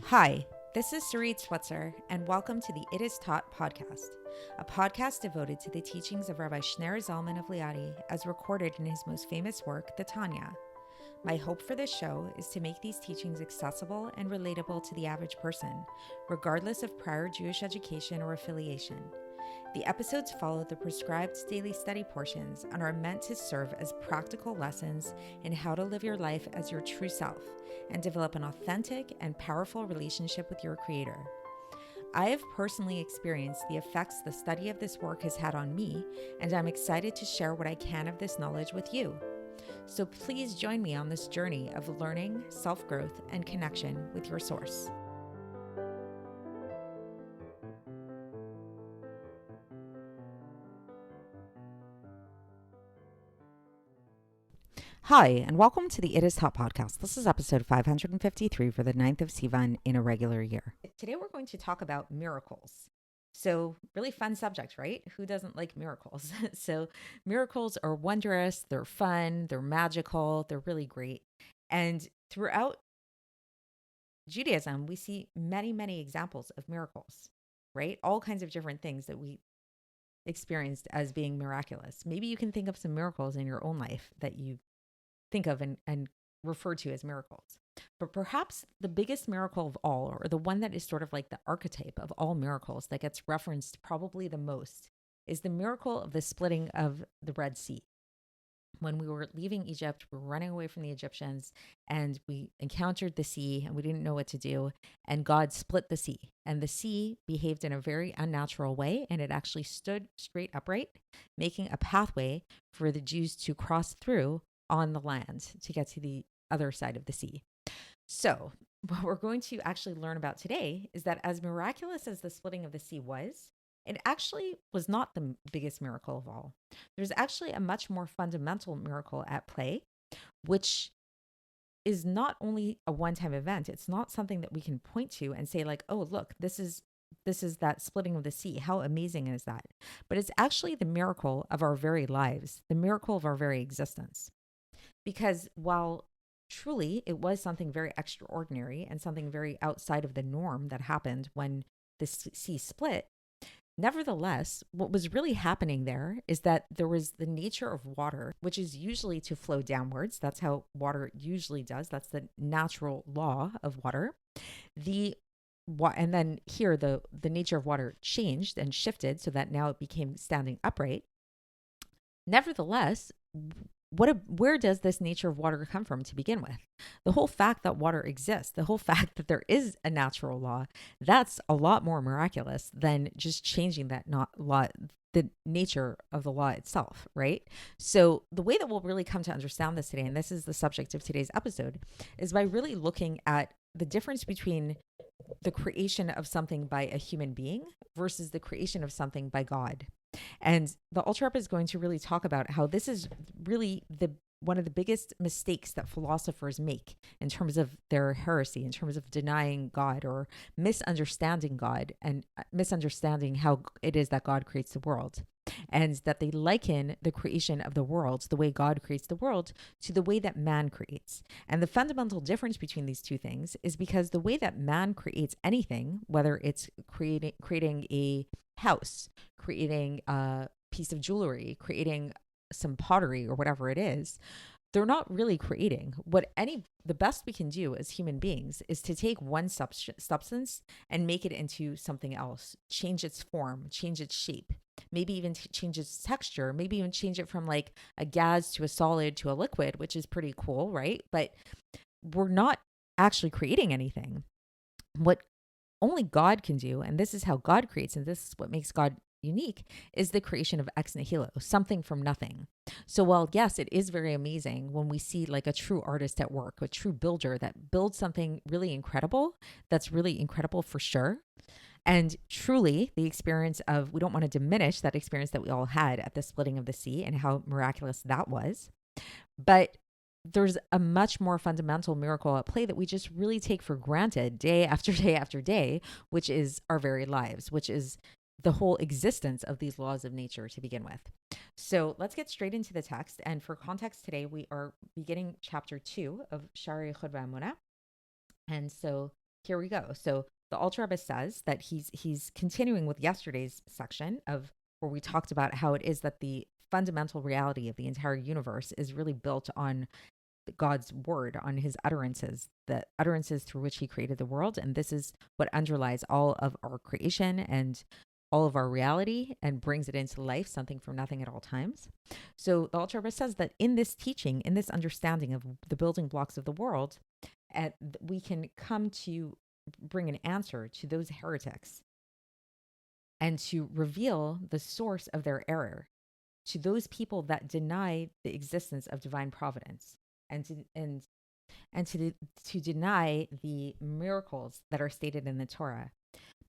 Hi, this is Sarit Switzer, and welcome to the It Is Taught podcast, a podcast devoted to the teachings of Rabbi Shneur Zalman of Liadi as recorded in his most famous work, the Tanya. My hope for this show is to make these teachings accessible and relatable to the average person, regardless of prior Jewish education or affiliation. The episodes follow the prescribed daily study portions and are meant to serve as practical lessons in how to live your life as your true self and develop an authentic and powerful relationship with your Creator. I have personally experienced the effects the study of this work has had on me, and I'm excited to share what I can of this knowledge with you. So please join me on this journey of learning, self-growth, and connection with your source. Hi, and welcome to the It Is Taught podcast. This is episode 553 for the 9th of Sivan in a regular year. Today we're going to talk about miracles. So, really fun subject, right? Who doesn't like miracles? So, miracles are wondrous, they're fun, they're magical, they're really great. And throughout Judaism, we see many examples of miracles, right? All kinds of different things that we experienced as being miraculous. Maybe you can think of some miracles in your own life that you think of and refer to as miracles. But perhaps the biggest miracle of all, or the one that is sort of like the archetype of all miracles that gets referenced probably the most, is the miracle of the splitting of the Red Sea. When we were leaving Egypt, we were running away from the Egyptians, and we encountered the sea, and we didn't know what to do. And God split the sea, and the sea behaved in a very unnatural way, and it actually stood straight upright, making a pathway for the Jews to cross through on the land to get to the other side of the sea. So, what we're going to actually learn about today is that as miraculous as the splitting of the sea was, it actually was not the biggest miracle of all. There's actually a much more fundamental miracle at play, which is not only a one-time event. It's not something that we can point to and say like, "Oh, look, this is that splitting of the sea. How amazing is that?" But it's actually the miracle of our very lives, the miracle of our very existence. Because while truly it was something very extraordinary and something very outside of the norm that happened when the sea split, nevertheless, what was really happening there is that there was the nature of water, which is usually to flow downwards. That's how water usually does. That's the natural law of water. And then here the nature of water changed and shifted so that now it became standing upright. Nevertheless, where does this nature of water come from to begin with? The whole fact that water exists, the whole fact that there is a natural law, that's a lot more miraculous than just changing that law, the nature of the law itself, right? So the way that we'll really come to understand this today, and this is the subject of today's episode, is by really looking at the difference between the creation of something by a human being versus the creation of something by God. And the Alter Rebbe is going to really talk about how this is really one of the biggest mistakes that philosophers make in terms of their heresy, in terms of denying God or misunderstanding God and misunderstanding how it is that God creates the world. And that they liken the creation of the world, the way God creates the world, to the way that man creates. And the fundamental difference between these two things is because the way that man creates anything, whether it's creating a house, creating a piece of jewelry, creating some pottery or whatever it is, they're not really creating. The best we can do as human beings is to take one substance and make it into something else, change its form, change its shape, maybe even change its texture, maybe even change it from like a gas to a solid to a liquid, which is pretty cool, right? But we're not actually creating anything. What only God can do, and this is how God creates, and this is what makes God unique, is the creation of ex nihilo, something from nothing. So while yes, it is very amazing when we see like a true artist at work, a true builder that builds something really incredible, that's really incredible for sure. And truly the experience of, we don't want to diminish that experience that we all had at the splitting of the sea and how miraculous that was. But there's a much more fundamental miracle at play that we just really take for granted day after day after day, which is our very lives, which is the whole existence of these laws of nature to begin with. So let's get straight into the text. And for context today, we are beginning chapter 2 of Sha'ar HaYichud. And so here we go. So the Alter Rebbe says that he's continuing with yesterday's section of where we talked about how it is that the fundamental reality of the entire universe is really built on God's word, on his utterances, the utterances through which he created the world. And this is what underlies all of our creation and all of our reality and brings it into life, something from nothing at all times. So the Alter Rebbe says that in this teaching, in this understanding of the building blocks of the world, we can come to bring an answer to those heretics and to reveal the source of their error to those people that deny the existence of divine providence and to deny the miracles that are stated in the Torah.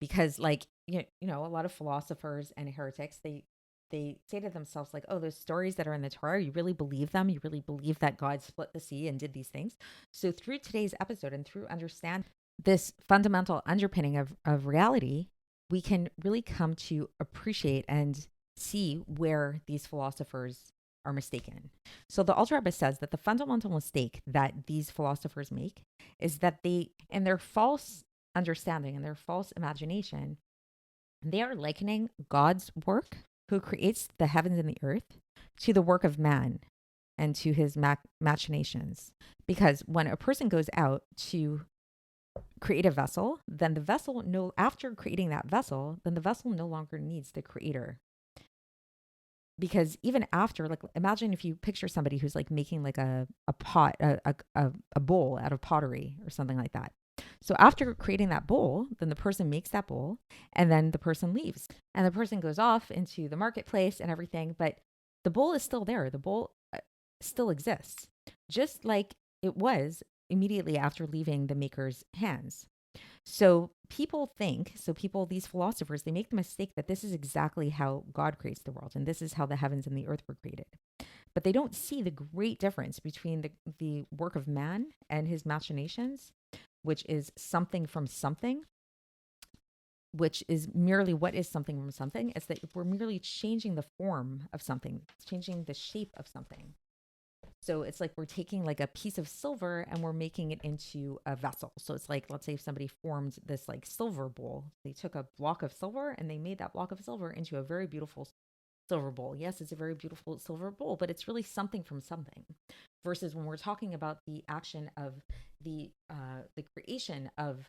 Because like, you know, a lot of philosophers and heretics, they say to themselves like, oh, those stories that are in the Torah, you really believe them? You really believe that God split the sea and did these things? So through today's episode and through understand this fundamental underpinning of reality, we can really come to appreciate and see where these philosophers are mistaken. So the Alter Rebbe says that the fundamental mistake that these philosophers make is that they, in their false understanding and their false imagination, they are likening God's work, who creates the heavens and the earth, to the work of man and to his machinations. Because when a person goes out to create a vessel, then the vessel, after creating that vessel, then the vessel no longer needs the creator. Because even after, like, imagine if you picture somebody who's like making like a pot, a bowl out of pottery or something like that. So after creating that bowl, then the person makes that bowl and then the person leaves and the person goes off into the marketplace and everything. But the bowl is still there. The bowl still exists, just like it was immediately after leaving the maker's hands. So these philosophers, they make the mistake that this is exactly how God creates the world. And this is how the heavens and the earth were created. But they don't see the great difference between the work of man and his machinations, which is something from something, which is merely what is something from something. It's that we're merely changing the form of something, changing the shape of something. So it's like we're taking like a piece of silver and we're making it into a vessel. So it's like, let's say if somebody formed this like silver bowl, they took a block of silver and they made that block of silver into a very beautiful silver bowl. Yes, it's a very beautiful silver bowl, but it's really something from something. Versus when we're talking about the action of the creation of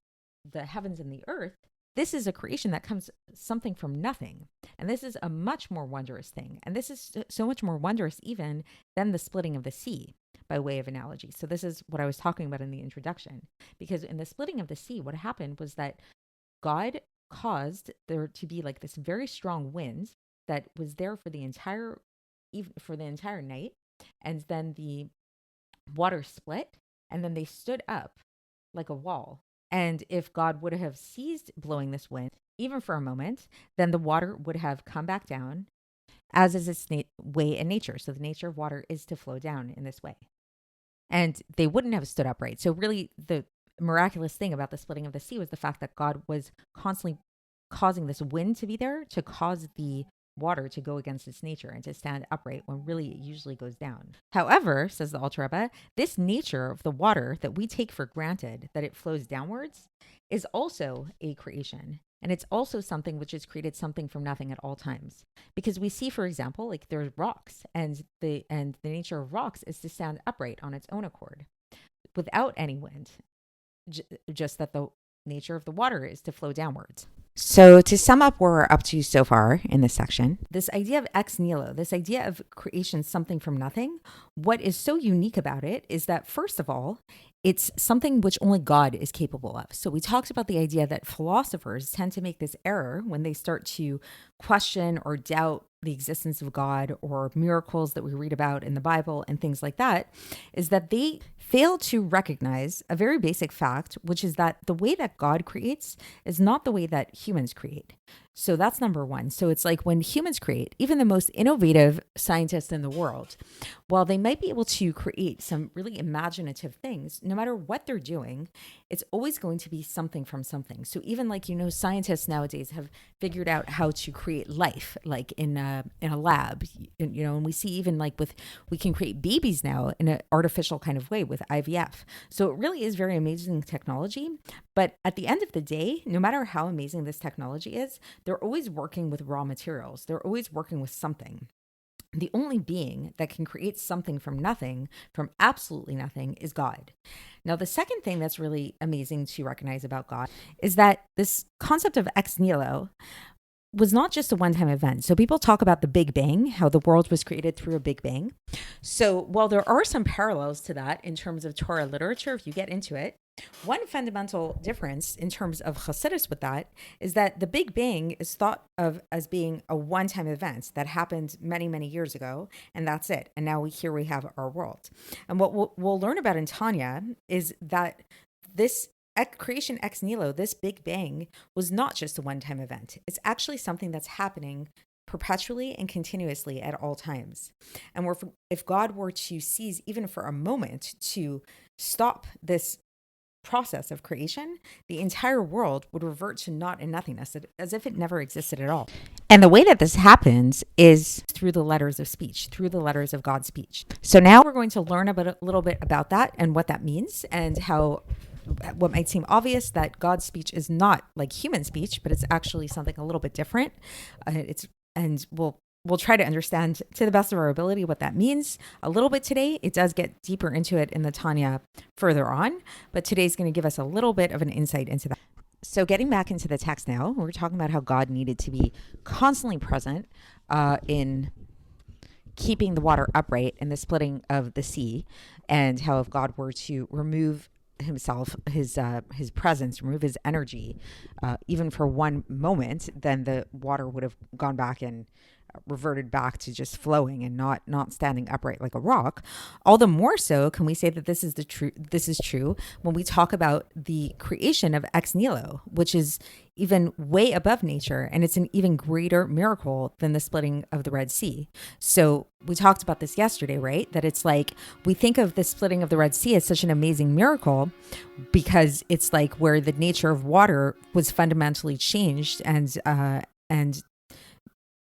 the heavens and the earth, this is a creation that comes something from nothing. And this is a much more wondrous thing. And this is so much more wondrous even than the splitting of the sea, by way of analogy. So this is what I was talking about in the introduction. Because in the splitting of the sea, what happened was that God caused there to be like this very strong wind that was there for the entire night. And then the water split and then they stood up like a wall. And if God would have ceased blowing this wind, even for a moment, then the water would have come back down, as is its way in nature. So the nature of water is to flow down in this way. And they wouldn't have stood upright. So really the miraculous thing about the splitting of the sea was the fact that God was constantly causing this wind to be there to cause the water to go against its nature and to stand upright when really it usually goes down. However, says the Alter Rebbe, this nature of the water that we take for granted, that it flows downwards, is also a creation. And it's also something which has created something from nothing at all times. Because we see, for example, like there's rocks and the nature of rocks is to stand upright on its own accord without any wind. Just that the nature of the water is to flow downwards. So to sum up where we're up to so far in this section, this idea of ex nihilo, this idea of creation something from nothing, what is so unique about it is that, first of all, it's something which only God is capable of. So we talked about the idea that philosophers tend to make this error when they start to question or doubt the existence of God or miracles that we read about in the Bible and things like that, is that they fail to recognize a very basic fact, which is that the way that God creates is not the way that humans create. So that's number one. So it's like when humans create, even the most innovative scientists in the world, while they might be able to create some really imaginative things, no matter what they're doing, it's always going to be something from something. So even like, scientists nowadays have figured out how to create life, like in a lab, and we see even like we can create babies now in an artificial kind of way with IVF. So it really is very amazing technology. But at the end of the day, no matter how amazing this technology is, they're always working with raw materials. They're always working with something. The only being that can create something from nothing, from absolutely nothing, is God. Now, the second thing that's really amazing to recognize about God is that this concept of ex nihilo was not just a one-time event. So people talk about the Big Bang, how the world was created through a Big Bang. So while there are some parallels to that in terms of Torah literature, if you get into it, one fundamental difference in terms of Chassidus with that is that the Big Bang is thought of as being a one-time event that happened many, many years ago, and that's it. And now here we have our world. And what we'll learn about in Tanya is that this creation ex nihilo, this Big Bang, was not just a one-time event. It's actually something that's happening perpetually and continuously at all times. And if God were to cease even for a moment to stop this process of creation, the entire world would revert to naught and nothingness, as if it never existed at all. And the way that this happens is through the letters of speech, through the letters of God's speech. So now we're going to learn a little bit about that and what that means, and how what might seem obvious, that God's speech is not like human speech, but it's actually something a little bit different. We'll try to understand to the best of our ability what that means a little bit today. It does get deeper into it in the Tanya further on, but today's going to give us a little bit of an insight into that. So getting back into the text now, we're talking about how God needed to be constantly present in keeping the water upright in the splitting of the sea, and how if God were to remove himself, his presence, remove his energy, even for one moment, then the water would have gone back and reverted back to just flowing and not standing upright like a rock. All the more so can we say that this is true when we talk about the creation of ex nihilo, which is even way above nature, and it's an even greater miracle than the splitting of the Red Sea. So we talked about this yesterday, right? That it's like we think of the splitting of the Red Sea as such an amazing miracle because it's like where the nature of water was fundamentally changed, and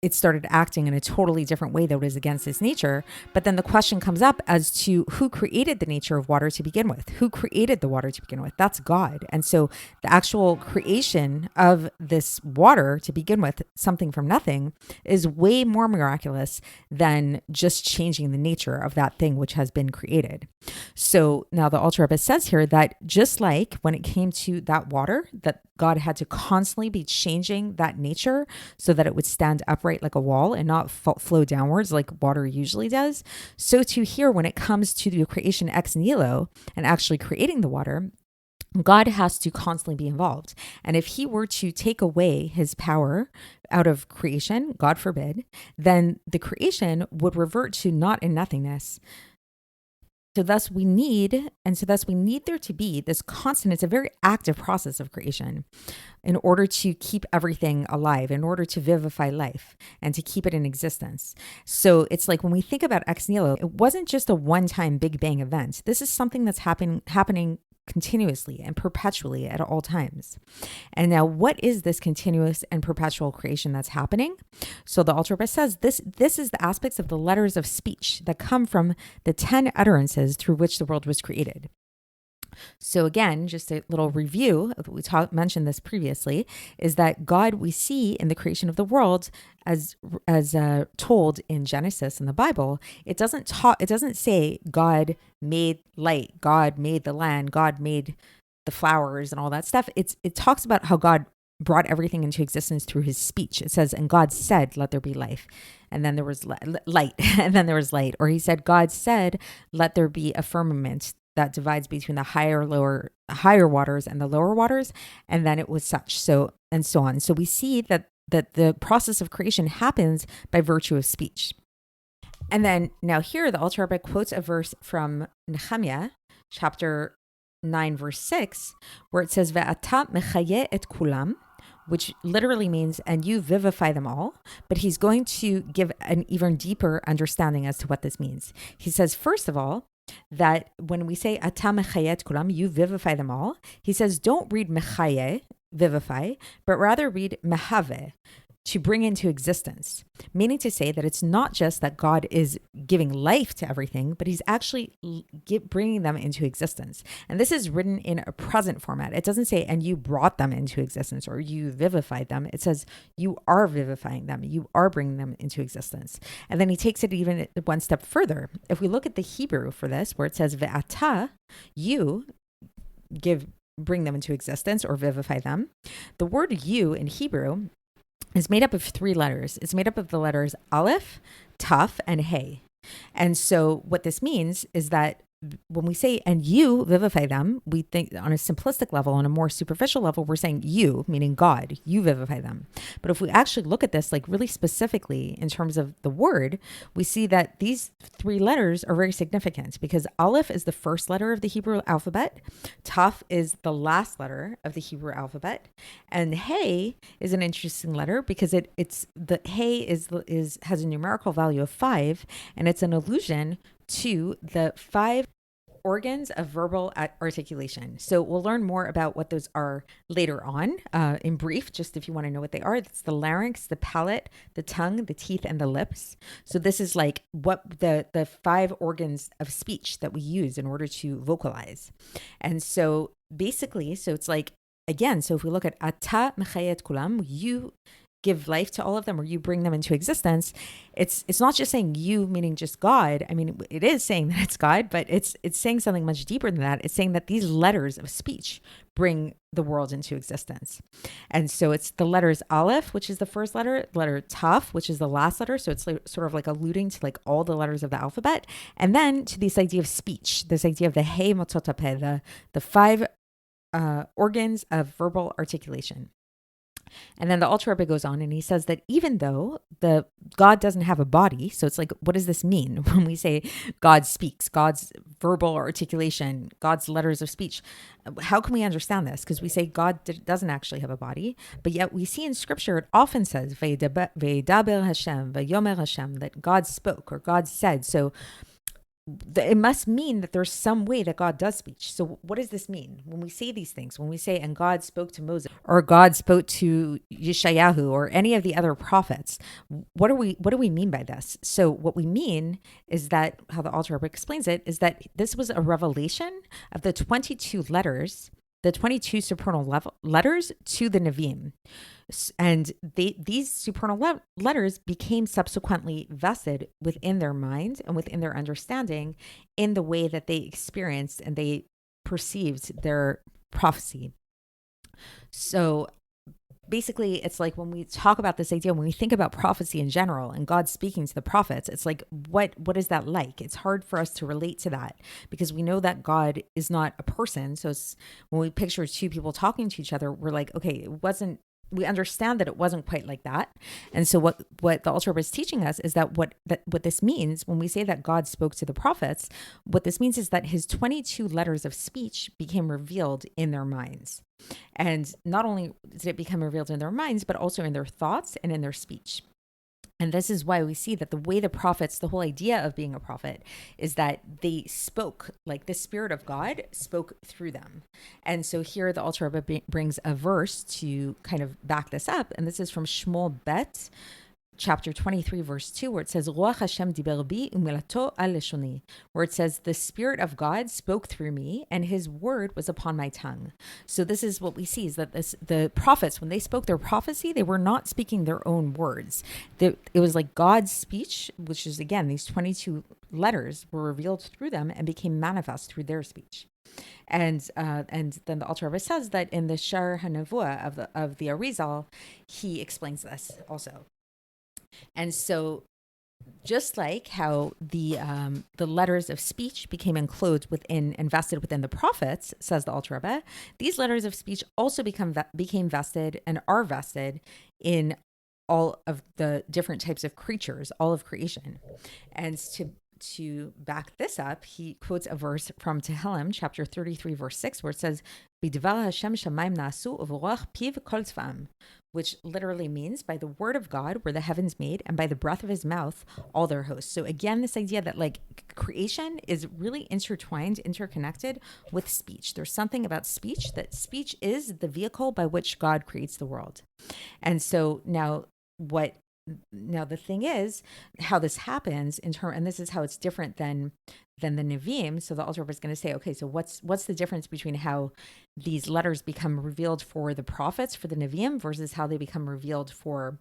it started acting in a totally different way that was against its nature. But then the question comes up as to who created the nature of water to begin with? Who created the water to begin with? That's God. And so the actual creation of this water to begin with, something from nothing, is way more miraculous than just changing the nature of that thing which has been created. So now the Alter Rebbe says here that just like when it came to that water, that God had to constantly be changing that nature so that it would stand upright like a wall and not flow downwards like water usually does. So too here, when it comes to the creation ex nihilo and actually creating the water, God has to constantly be involved. And if he were to take away his power out of creation, God forbid, then the creation would revert to naught and nothingness. So thus we need there to be this constant, it's a very active process of creation in order to keep everything alive, in order to vivify life and to keep it in existence. So it's like when we think about ex nihilo, it wasn't just a one-time Big Bang event. This is something that's happening continuously and perpetually at all times. And now what is this continuous and perpetual creation that's happening? So the Alter Rebbe says this is the aspects of the letters of speech that come from the 10 utterances through which the world was created. So again, just a little review of what we mentioned this previously, is that God we see in the creation of the world as told in Genesis in the Bible. It doesn't say God made light, God made the land, God made the flowers and all that stuff. It talks about how God brought everything into existence through his speech. It says, and God said, let there be life. And then there was light, and then there was light. Or he said, God said, let there be a firmament that divides between the higher waters and the lower waters, and then it was such, so and so on. So we see that the process of creation happens by virtue of speech. And then now here the Alter Rebbe quotes a verse from Nehemiah chapter 9 verse 6, where it says ve'ata mechaye et kulam, which literally means, and you vivify them all. But he's going to give an even deeper understanding as to what this means. He says, first of all, that when we say ata mechayet kulam, you vivify them all, he says don't read mechaye, vivify, but rather read mehave, to bring into existence, meaning to say that it's not just that God is giving life to everything, but he's actually bringing them into existence. And this is written in a present format. It doesn't say, and you brought them into existence or you vivified them. It says, you are vivifying them. You are bringing them into existence. And then he takes it even one step further. If we look at the Hebrew for this, where it says, ve'ata, you bring them into existence or vivify them. The word you in Hebrew is made up of 3 letters. It's made up of the letters Aleph, Taf, and Hey. And so what this means is that when we say, and you vivify them, we think on a simplistic level, on a more superficial level, we're saying you, meaning God, you vivify them. But if we actually look at this like really specifically in terms of the word, we see that these 3 letters are very significant because Aleph is the first letter of the Hebrew alphabet, Taf is the last letter of the Hebrew alphabet, and Hey is an interesting letter because it's the Hey has a numerical value of 5, and it's an allusion to the 5 organs of verbal articulation. So we'll learn more about what those are later on in brief, just if you want to know what they are. It's the larynx, the palate, the tongue, the teeth, and the lips. So this is like what the 5 organs of speech that we use in order to vocalize. And so basically, so it's like, again, so if we look at ata mechayet kulam, you give life to all of them or you bring them into existence, it's not just saying you, meaning just God. I mean, it is saying that it's God, but it's saying something much deeper than that. It's saying that these letters of speech bring the world into existence. And so it's the letters Aleph, which is the first letter Taf, which is the last letter. So it's like, sort of like alluding to like all the letters of the alphabet. And then to this idea of speech, this idea of the Hey Mototape, the 5 organs of verbal articulation. And then the Alter Rebbe goes on and he says that even though God doesn't have a body, so it's like, what does this mean when we say God speaks, God's verbal articulation, God's letters of speech? How can we understand this? Because we say God doesn't actually have a body, but yet we see in scripture, it often says, Ve'daber Hashem, ve'yomer Hashem, that God spoke or God said. So it must mean that there's some way that God does speak. So what does this mean when we say these things? When we say, and God spoke to Moses, or God spoke to Yeshayahu, or any of the other prophets, what do we mean by this? So what we mean is that, how the Alter Rebbe explains it, is that this was a revelation of the 22 letters, the 22 supernal letters to the Nevi'im. And these supernal letters became subsequently vested within their minds and within their understanding in the way that they experienced and they perceived their prophecy. So basically, it's like when we talk about this idea, when we think about prophecy in general and God speaking to the prophets, it's like, what is that like? It's hard for us to relate to that because we know that God is not a person. So when we picture 2 people talking to each other, we're like, okay, we understand that it wasn't quite like that. And so what the Alter Rebbe is teaching us is that what this means when we say that God spoke to the prophets, what this means is that his 22 letters of speech became revealed in their minds. And not only did it become revealed in their minds, but also in their thoughts and in their speech. And this is why we see that the way the prophets, the whole idea of being a prophet is that they spoke, like the Spirit of God spoke through them. And so here the Alter Rebbe brings a verse to kind of back this up. And this is from Shmuel Bet, chapter 23, verse 2, where it says, Ruach Hashem diber bi umilato al leshoni, where it says, the Spirit of God spoke through me and his word was upon my tongue. So this is what we see is that the prophets, when they spoke their prophecy, they were not speaking their own words. It was like God's speech, which is, again, these 22 letters were revealed through them and became manifest through their speech. And then the Alter Rebbe says that in the Sha'ar HaNevuah of the Arizal, he explains this also. And so just like how the letters of speech became enclosed within and vested within the prophets, says the Alter Rebbe, these letters of speech also became vested and are vested in all of the different types of creatures, all of creation. And to back this up, he quotes a verse from Tehillim, chapter 33, verse 6, where it says, "B'dvar Hashem shamayim nasu u'v'ruach piv kol tzva'am," which literally means by the word of God were the heavens made, and by the breath of his mouth all their hosts. So again, this idea that like creation is really intertwined, interconnected with speech. There's something about speech, that speech is the vehicle by which God creates the world. And so now the thing is how this happens and this is how it's different than the Nevi'im. So the Alter Rebbe is going to say, okay, so what's the difference between how these letters become revealed for the prophets, for the Nevi'im, versus how they become revealed for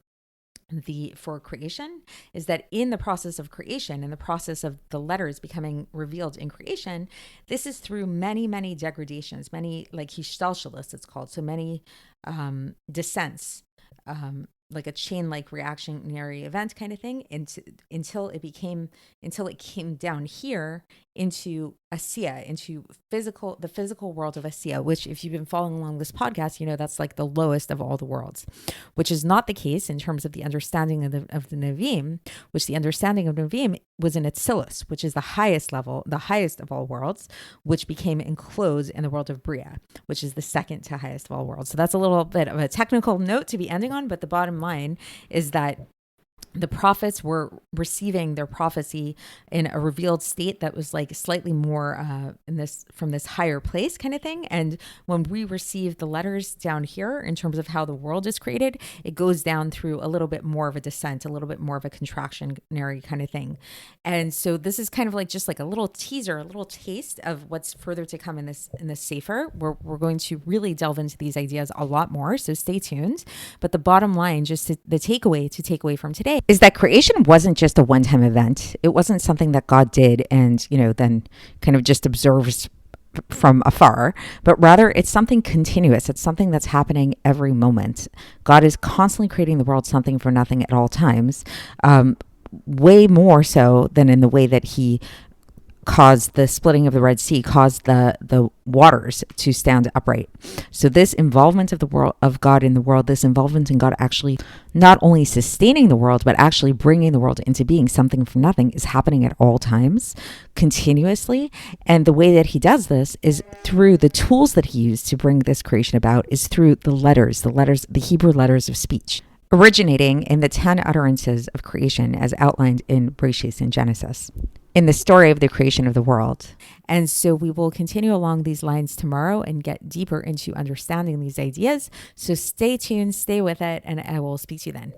creation, is that in the process of creation, in the process of the letters becoming revealed in creation, this is through many, many degradations, many like hishtalshalos, it's called, so many descents, like a chain-like reactionary event kind of thing, until it came down here into Asiya, into the physical world of Asiya, which if you've been following along this podcast, you know that's like the lowest of all the worlds, which is not the case in terms of the understanding of the Nevi'im, which the understanding of Nevi'im was in Atzilus, which is the highest level, the highest of all worlds, which became enclosed in the world of Bria, which is the second to highest of all worlds. So that's a little bit of a technical note to be ending on, but the bottom line is that the prophets were receiving their prophecy in a revealed state that was like slightly more from this higher place kind of thing. And when we receive the letters down here in terms of how the world is created, it goes down through a little bit more of a descent, a little bit more of a contractionary kind of thing. And so this is kind of like just like a little teaser, a little taste of what's further to come in this Sefer. We're going to really delve into these ideas a lot more, so stay tuned. But the bottom line, just the takeaway to take away from today, is that creation wasn't just a one-time event. It wasn't something that God did and, then kind of just observes from afar, but rather it's something continuous. It's something that's happening every moment. God is constantly creating the world, something for nothing at all times, way more so than in the way that he caused the splitting of the Red Sea, caused the waters to stand upright. So this involvement of the world, of God in the world, this involvement in God actually not only sustaining the world, but actually bringing the world into being, something from nothing, is happening at all times, continuously. And the way that he does this is through the tools that he used to bring this creation about, is through the Hebrew letters of speech, originating in the 10 utterances of creation as outlined in Bereshis, in Genesis, in the story of the creation of the world. And so we will continue along these lines tomorrow and get deeper into understanding these ideas. So stay tuned, stay with it, and I will speak to you then.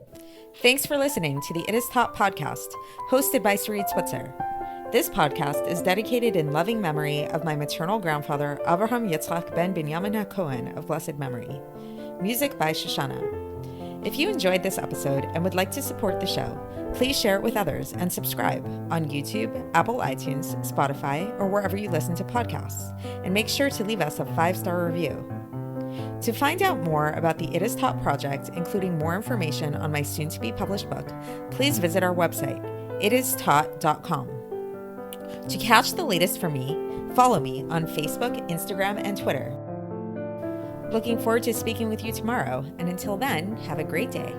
Thanks for listening to the It Is Taught podcast, hosted by Sarit Switzer. This podcast is dedicated in loving memory of my maternal grandfather, Avraham Yitzchak ben Binyamin HaKohen of blessed memory. Music by Shoshana. If you enjoyed this episode and would like to support the show, please share it with others and subscribe on YouTube, Apple iTunes, Spotify, or wherever you listen to podcasts. And make sure to leave us a 5-star review. To find out more about the It Is Taught project, including more information on my soon-to-be published book, please visit our website, itistaught.com. To catch the latest from me, follow me on Facebook, Instagram, and Twitter. Looking forward to speaking with you tomorrow, and until then, have a great day.